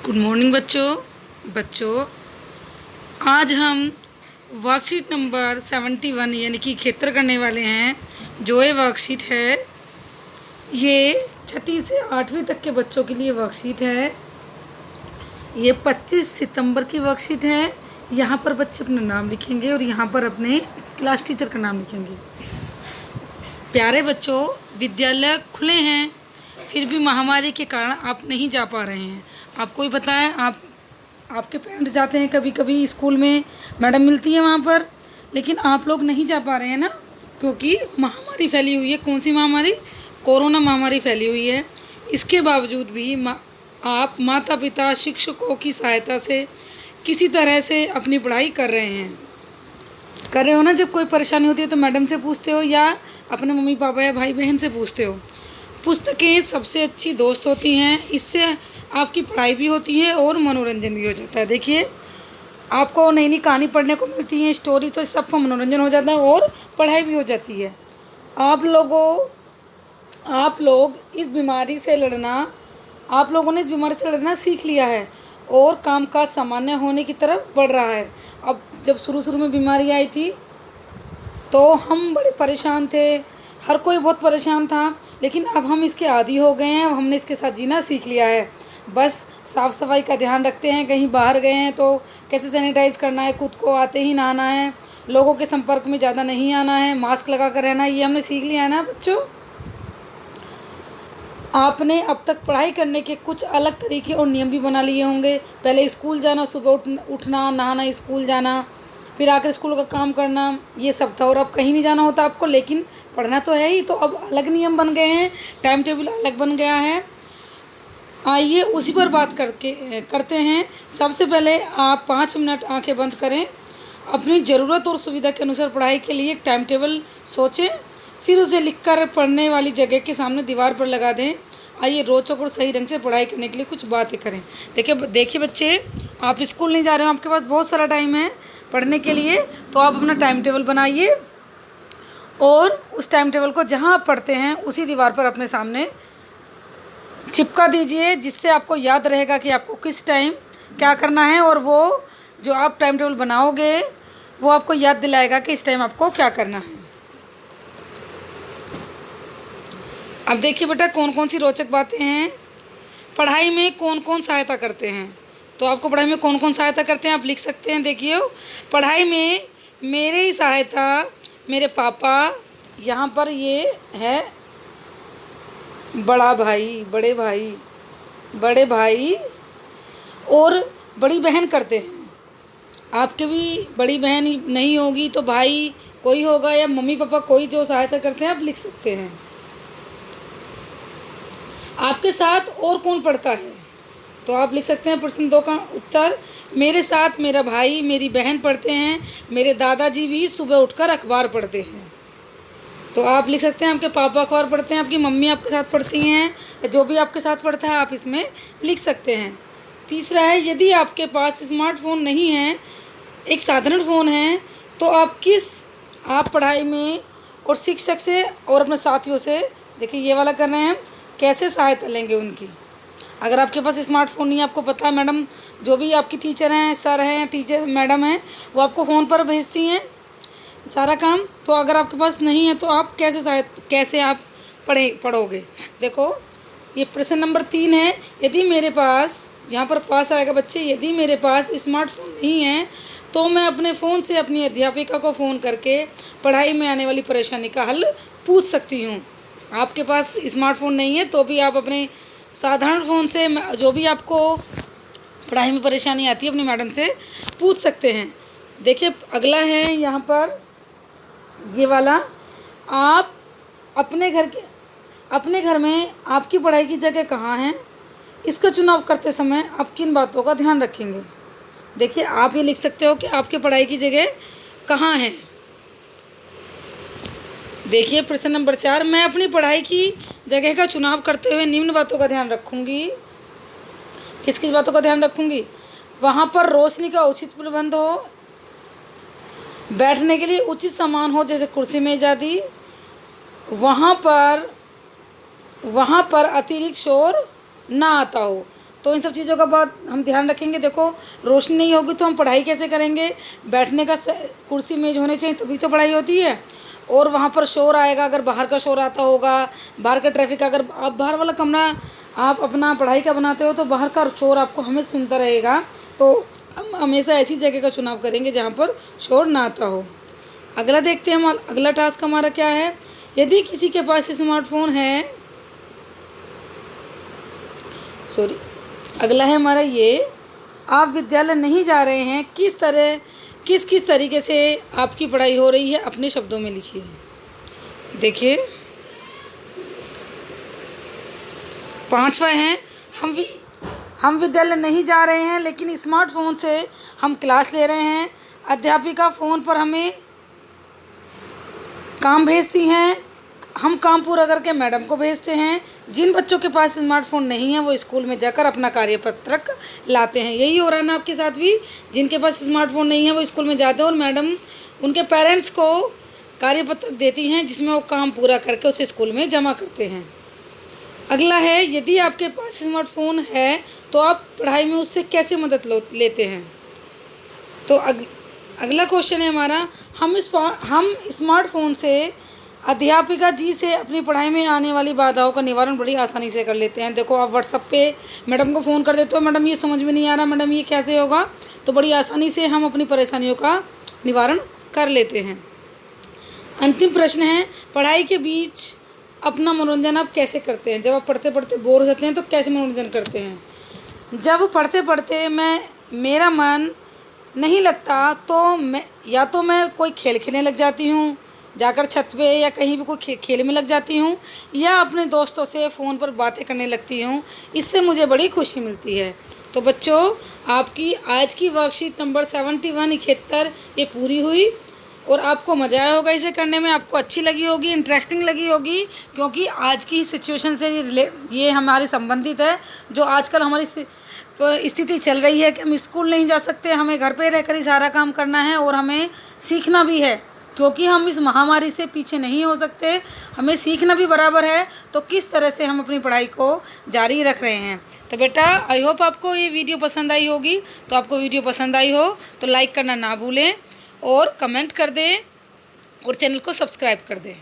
Good morning बच्चों आज हम वर्कशीट नंबर 71 यानी कि क्षेत्र करने वाले हैं। जो ये वर्कशीट है ये छठी से 8वीं तक के बच्चों के लिए वर्कशीट है। ये 25 सितंबर की वर्कशीट है। यहाँ पर बच्चे अपना नाम लिखेंगे और यहाँ पर अपने क्लास टीचर का नाम लिखेंगे। प्यारे बच्चों, विद्यालय खुले हैं फिर भी महामारी के कारण आप नहीं जा पा रहे हैं। आपको ही पता है, आपके पेरेंट्स जाते हैं कभी कभी स्कूल में, मैडम मिलती है वहाँ पर, लेकिन आप लोग नहीं जा पा रहे हैं ना, क्योंकि महामारी फैली हुई है। कौन सी महामारी? कोरोना महामारी फैली हुई है। इसके बावजूद भी आप माता पिता शिक्षकों की सहायता से किसी तरह से अपनी पढ़ाई कर रहे हो ना। जब कोई परेशानी होती है तो मैडम से पूछते हो या अपने मम्मी पापा या भाई बहन से पूछते हो। पुस्तकें सबसे अच्छी दोस्त होती हैं। इससे आपकी पढ़ाई भी होती है और मनोरंजन भी हो जाता है। देखिए, आपको नई नई कहानी पढ़ने को मिलती है, स्टोरी, तो सबका मनोरंजन हो जाता है और पढ़ाई भी हो जाती है। आप लोग इस बीमारी से लड़ना आप लोगों ने इस बीमारी से लड़ना सीख लिया है और कामकाज सामान्य होने की तरफ बढ़ रहा है। अब जब शुरू में बीमारी आई थी तो हम बड़े परेशान थे, हर कोई बहुत परेशान था, लेकिन अब हम इसके आदी हो गए हैं। हमने इसके साथ जीना सीख लिया है। बस साफ़ सफाई का ध्यान रखते हैं। कहीं बाहर गए हैं तो कैसे सैनिटाइज़ करना है, खुद को आते ही नहाना है, लोगों के संपर्क में ज़्यादा नहीं आना है, मास्क लगा कर रहना है। ये हमने सीख लिया है ना बच्चों। आपने अब तक पढ़ाई करने के कुछ अलग तरीके और नियम भी बना लिए होंगे। पहले स्कूल जाना, सुबह उठना, नहाना, स्कूल जाना, फिर आकर स्कूल का काम करना, ये सब था। और अब कहीं नहीं जाना होता आपको, लेकिन पढ़ना तो है ही। तो अब अलग नियम बन गए हैं, टाइम टेबल अलग बन गया है। आइए उसी पर बात करते हैं। सबसे पहले आप 5 मिनट आंखें बंद करें, अपनी ज़रूरत और सुविधा के अनुसार पढ़ाई के लिए एक टाइम टेबल सोचें, फिर उसे लिखकर पढ़ने वाली जगह के सामने दीवार पर लगा दें। आइए रोचक और सही ढंग से पढ़ाई करने के लिए कुछ बातें करें। देखिए बच्चे, आप स्कूल नहीं जा रहे हो, आपके पास बहुत सारा टाइम है पढ़ने के लिए, तो आप अपना टाइम टेबल बनाइए और उस टाइम टेबल को जहाँ आप पढ़ते हैं उसी दीवार पर अपने सामने चिपका दीजिए, जिससे आपको याद रहेगा कि आपको किस टाइम क्या करना है। और वो जो आप टाइम टेबल बनाओगे वो आपको याद दिलाएगा कि इस टाइम आपको क्या करना है। अब देखिए बेटा, कौन कौन सी रोचक बातें हैं। पढ़ाई में कौन कौन सहायता करते हैं? तो आपको पढ़ाई में कौन कौन सहायता करते हैं आप लिख सकते हैं। देखिए, पढ़ाई में मेरी सहायता मेरे पापा, यहाँ पर ये है बड़े भाई और बड़ी बहन करते हैं। आपके भी बड़ी बहन नहीं होगी तो भाई कोई होगा या मम्मी पापा कोई जो सहायता करते हैं आप लिख सकते हैं। आपके साथ और कौन पढ़ता है? तो आप लिख सकते हैं प्रश्न 2 का उत्तर, मेरे साथ मेरा भाई मेरी बहन पढ़ते हैं, मेरे दादाजी भी सुबह उठकर अखबार पढ़ते हैं। तो आप लिख सकते हैं आपके पापा अखबार पढ़ते हैं, आपकी मम्मी आपके साथ पढ़ती हैं, जो भी आपके साथ पढ़ता है आप इसमें लिख सकते हैं। तीसरा है, यदि आपके पास स्मार्टफोन नहीं है, एक साधारण फ़ोन है, तो आप पढ़ाई में और शिक्षक से और अपने साथियों से, देखिए ये वाला कर रहे हैं, कैसे सहायता लेंगे उनकी। अगर आपके पास स्मार्टफोन नहीं है, आपको पता है मैडम जो भी आपकी टीचर हैं, सर हैं, टीचर मैडम हैं, वो आपको फ़ोन पर भेजती हैं सारा काम। तो अगर आपके पास नहीं है तो आप कैसे आप पढ़ोगे। देखो, ये प्रश्न नंबर 3 है, यदि मेरे पास, यहाँ पर पास आएगा बच्चे, यदि मेरे पास स्मार्टफोन नहीं है तो मैं अपने फ़ोन से अपनी अध्यापिका को फ़ोन करके पढ़ाई में आने वाली परेशानी का हल पूछ सकती हूँ। आपके पास स्मार्टफोन नहीं है तो भी आप अपने साधारण फ़ोन से जो भी आपको पढ़ाई में परेशानी आती है अपनी मैडम से पूछ सकते हैं। देखिए अगला है यहाँ पर ये वाला, आप अपने घर में आपकी पढ़ाई की जगह कहाँ है, इसका चुनाव करते समय आप किन बातों का ध्यान रखेंगे। देखिए, आप ये लिख सकते हो कि आपकी पढ़ाई की जगह कहाँ है। देखिए प्रश्न नंबर 4, मैं अपनी पढ़ाई की जगह का चुनाव करते हुए निम्न बातों का ध्यान रखूँगी। किस किस बातों का ध्यान रखूँगी? वहाँ पर रोशनी का उचित प्रबंध हो, बैठने के लिए उचित सामान हो जैसे कुर्सी मेज आदि, वहाँ पर अतिरिक्त शोर ना आता हो। तो इन सब चीज़ों का बहुत हम ध्यान रखेंगे। देखो, रोशनी नहीं होगी तो हम पढ़ाई कैसे करेंगे? बैठने का कुर्सी मेज होने चाहिए तभी तो पढ़ाई होती है। और वहाँ पर शोर आएगा, अगर बाहर का शोर आता होगा, बाहर का ट्रैफिक, अगर आप बाहर वाला कमरा आप अपना पढ़ाई का बनाते हो तो बाहर का शोर आपको हमेशा सुनता रहेगा। तो हम हमेशा ऐसी जगह का चुनाव करेंगे जहाँ पर शोर ना आता हो। अगला देखते हैं, अगला टास्क हमारा क्या है। यदि किसी के पास स्मार्टफोन है, अगला है हमारा ये, आप विद्यालय नहीं जा रहे हैं, किस तरीके से आपकी पढ़ाई हो रही है, अपने शब्दों में लिखिए। देखिए, 5वां है, हम विद्यालय नहीं जा रहे हैं लेकिन स्मार्टफोन से हम क्लास ले रहे हैं। अध्यापिका फ़ोन पर हमें काम भेजती हैं, हम काम पूरा करके मैडम को भेजते हैं। जिन बच्चों के पास स्मार्टफोन नहीं है वो स्कूल में जाकर अपना कार्यपत्रक लाते हैं। यही हो रहा है ना आपके साथ भी? जिनके पास स्मार्टफोन नहीं है वो स्कूल में जाते हैं और मैडम उनके पेरेंट्स को कार्यपत्रक देती हैं जिसमें वो काम पूरा करके उसे स्कूल में जमा करते हैं। अगला है, यदि आपके पास स्मार्टफोन है तो आप पढ़ाई में उससे कैसे मदद लेते हैं? तो अगला क्वेश्चन है हमारा, हम स्मार्टफोन से अध्यापिका जी से अपनी पढ़ाई में आने वाली बाधाओं का निवारण बड़ी आसानी से कर लेते हैं। देखो, आप व्हाट्सएप पे मैडम को फ़ोन कर देते हो, मैडम ये समझ में नहीं आ रहा, मैडम ये कैसे होगा, तो बड़ी आसानी से हम अपनी परेशानियों का निवारण कर लेते हैं। अंतिम प्रश्न है, पढ़ाई के बीच अपना मनोरंजन आप कैसे करते हैं? जब आप पढ़ते पढ़ते बोर हो जाते हैं तो कैसे मनोरंजन करते हैं? जब पढ़ते पढ़ते मेरा मन नहीं लगता तो मैं कोई खेल खेलने लग जाती हूँ, जाकर छत पे या कहीं भी कोई खेल में लग जाती हूँ, या अपने दोस्तों से फ़ोन पर बातें करने लगती हूँ। इससे मुझे बड़ी खुशी मिलती है। तो बच्चों, आपकी आज की वर्कशीट नंबर 71 ये पूरी हुई और आपको मज़ा आया होगा इसे करने में, आपको अच्छी लगी होगी, इंटरेस्टिंग लगी होगी, क्योंकि आज की सिचुएशन से ये हमारे संबंधित है। जो आजकल हमारी स्थिति चल रही है कि हम स्कूल नहीं जा सकते, हमें घर पे रहकर ही सारा काम करना है और हमें सीखना भी है, क्योंकि हम इस महामारी से पीछे नहीं हो सकते, हमें सीखना भी बराबर है। तो किस तरह से हम अपनी पढ़ाई को जारी रख रहे हैं। तो बेटा, आई होप आपको ये वीडियो पसंद आई होगी। तो आपको वीडियो पसंद आई हो तो लाइक करना ना भूलें और कमेंट कर दें और चैनल को सब्सक्राइब कर दें।